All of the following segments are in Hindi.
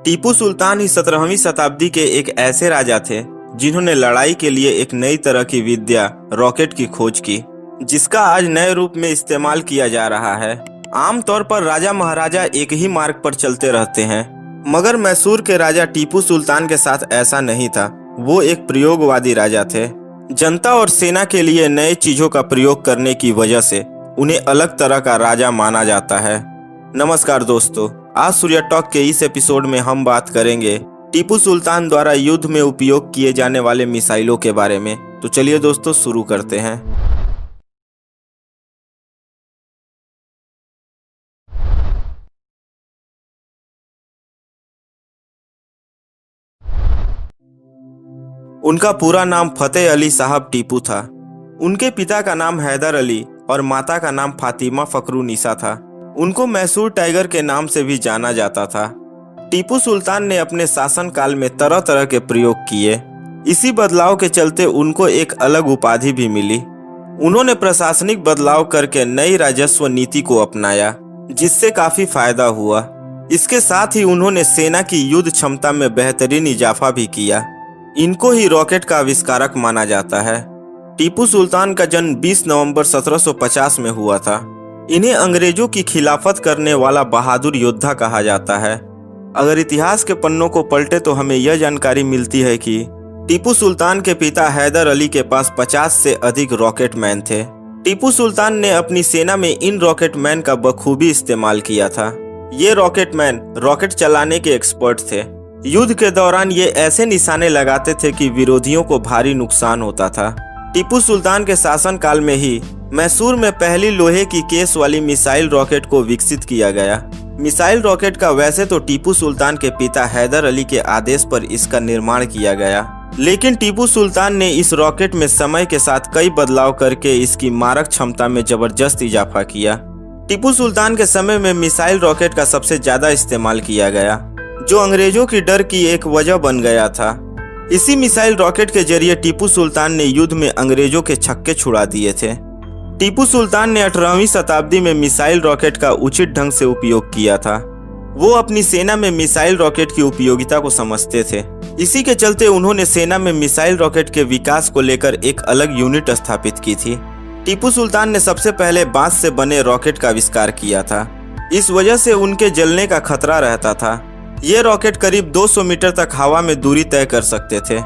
टीपू सुल्तान ही 17वीं शताब्दी के एक ऐसे राजा थे जिन्होंने लड़ाई के लिए एक नई तरह की विद्या रॉकेट की खोज की, जिसका आज नए रूप में इस्तेमाल किया जा रहा है। आमतौर पर राजा महाराजा एक ही मार्ग पर चलते रहते हैं, मगर मैसूर के राजा टीपू सुल्तान के साथ ऐसा नहीं था। वो एक प्रयोगवादी राजा थे। जनता और सेना के लिए नए चीजों का प्रयोग करने की वजह से उन्हें अलग तरह का राजा माना जाता है। नमस्कार दोस्तों, आज सूर्या टॉक के इस एपिसोड में हम बात करेंगे टीपू सुल्तान द्वारा युद्ध में उपयोग किए जाने वाले मिसाइलों के बारे में। तो चलिए दोस्तों शुरू करते हैं। उनका पूरा नाम फतेह अली साहब टीपू था। उनके पिता का नाम हैदर अली और माता का नाम फातिमा फखरुनिसा था। उनको मैसूर टाइगर के नाम से भी जाना जाता था। टीपू सुल्तान ने अपने शासनकाल में तरह तरह के प्रयोग किए। इसी बदलाव के चलते उनको एक अलग उपाधि भी मिली। उन्होंने प्रशासनिक बदलाव करके नई राजस्व नीति को अपनाया, जिससे काफी फायदा हुआ। इसके साथ ही उन्होंने सेना की युद्ध क्षमता में बेहतरीन इजाफा भी किया। इनको ही रॉकेट का आविष्कारक माना जाता है। टीपू सुल्तान का जन्म 20 नवंबर 1750 में हुआ था। इन्हें अंग्रेजों की खिलाफत करने वाला बहादुर योद्धा कहा जाता है। अगर इतिहास के पन्नों को पलटे तो हमें यह जानकारी मिलती है कि टीपू सुल्तान के पिता हैदर अली के पास 50 से अधिक रॉकेटमैन थे। टीपू सुल्तान ने अपनी सेना में इन रॉकेटमैन का बखूबी इस्तेमाल किया था। ये रॉकेटमैन रॉकेट चलाने के एक्सपर्ट थे। युद्ध के दौरान ये ऐसे निशाने लगाते थे कि विरोधियों को भारी नुकसान होता था। टीपू सुल्तान के शासनकाल में ही मैसूर में पहली लोहे की केस वाली मिसाइल रॉकेट को विकसित किया गया। मिसाइल रॉकेट का वैसे तो टीपू सुल्तान के पिता हैदर अली के आदेश पर इसका निर्माण किया गया, लेकिन टीपू सुल्तान ने इस रॉकेट में समय के साथ कई बदलाव करके इसकी मारक क्षमता में जबरदस्त इजाफा किया। टीपू सुल्तान के समय में मिसाइल रॉकेट का सबसे ज्यादा इस्तेमाल किया गया, जो अंग्रेजों की डर की एक वजह बन गया था। इसी मिसाइल रॉकेट के जरिए टीपू सुल्तान ने युद्ध में अंग्रेजों के छक्के छुड़ा दिए थे। टीपू सुल्तान ने 18वीं शताब्दी में मिसाइल रॉकेट का उचित ढंग से उपयोग किया था। वो अपनी सेना में मिसाइल रॉकेट की उपयोगिता को समझते थे। इसी के चलते उन्होंने सेना में मिसाइल रॉकेट के विकास को लेकर एक अलग यूनिट स्थापित की थी। टीपू सुल्तान ने सबसे पहले बांस से बने रॉकेट का आविष्कार किया था। इस वजह से उनके जलने का खतरा रहता था। ये रॉकेट करीब 200 मीटर तक हवा में दूरी तय कर सकते थे।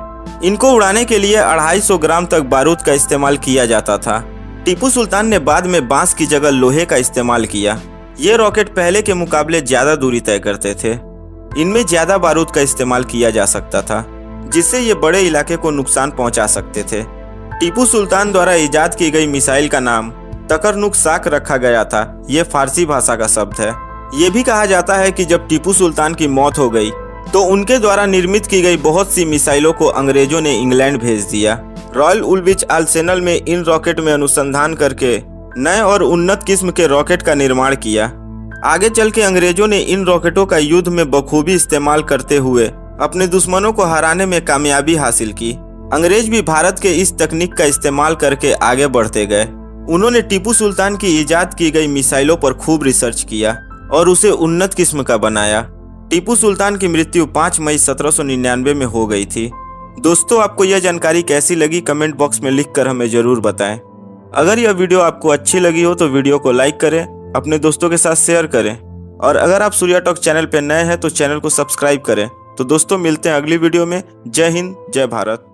इनको उड़ाने के लिए 250 ग्राम तक बारूद का इस्तेमाल किया जाता था। टीपू सुल्तान ने बाद में बांस की जगह लोहे का इस्तेमाल किया। ये रॉकेट पहले के मुकाबले ज्यादा दूरी तय करते थे। इनमें ज्यादा बारूद का इस्तेमाल किया जा सकता था, जिससे ये बड़े इलाके को नुकसान पहुंचा सकते थे। टीपू सुल्तान द्वारा इजाद की गई मिसाइल का नाम तकरनुक साक रखा गया था। ये फारसी भाषा का शब्द है। ये भी कहा जाता है कि जब टीपू सुल्तान की मौत हो गई तो उनके द्वारा निर्मित की गई बहुत सी मिसाइलों को अंग्रेजों ने इंग्लैंड भेज दिया। रॉयल उल्विच आर्सेनल में इन रॉकेट में अनुसंधान करके नए और उन्नत किस्म के रॉकेट का निर्माण किया। आगे चल के अंग्रेजों ने इन रॉकेटों का युद्ध में बखूबी इस्तेमाल करते हुए अपने दुश्मनों को हराने में कामयाबी हासिल की। अंग्रेज भी भारत के इस तकनीक का इस्तेमाल करके आगे बढ़ते गए। उन्होंने टीपू सुल्तान की इजाद की गई मिसाइलों पर खूब रिसर्च किया और उसे उन्नत किस्म का बनाया। टीपू सुल्तान की मृत्यु 5 मई 1799 में हो गई थी। दोस्तों, आपको यह जानकारी कैसी लगी कमेंट बॉक्स में लिखकर हमें जरूर बताएं। अगर यह वीडियो आपको अच्छी लगी हो तो वीडियो को लाइक करें, अपने दोस्तों के साथ शेयर करें और अगर आप सूर्या टॉक चैनल पर नए हैं तो चैनल को सब्सक्राइब करें। तो दोस्तों, मिलते हैं अगली वीडियो में। जय हिंद, जय भारत।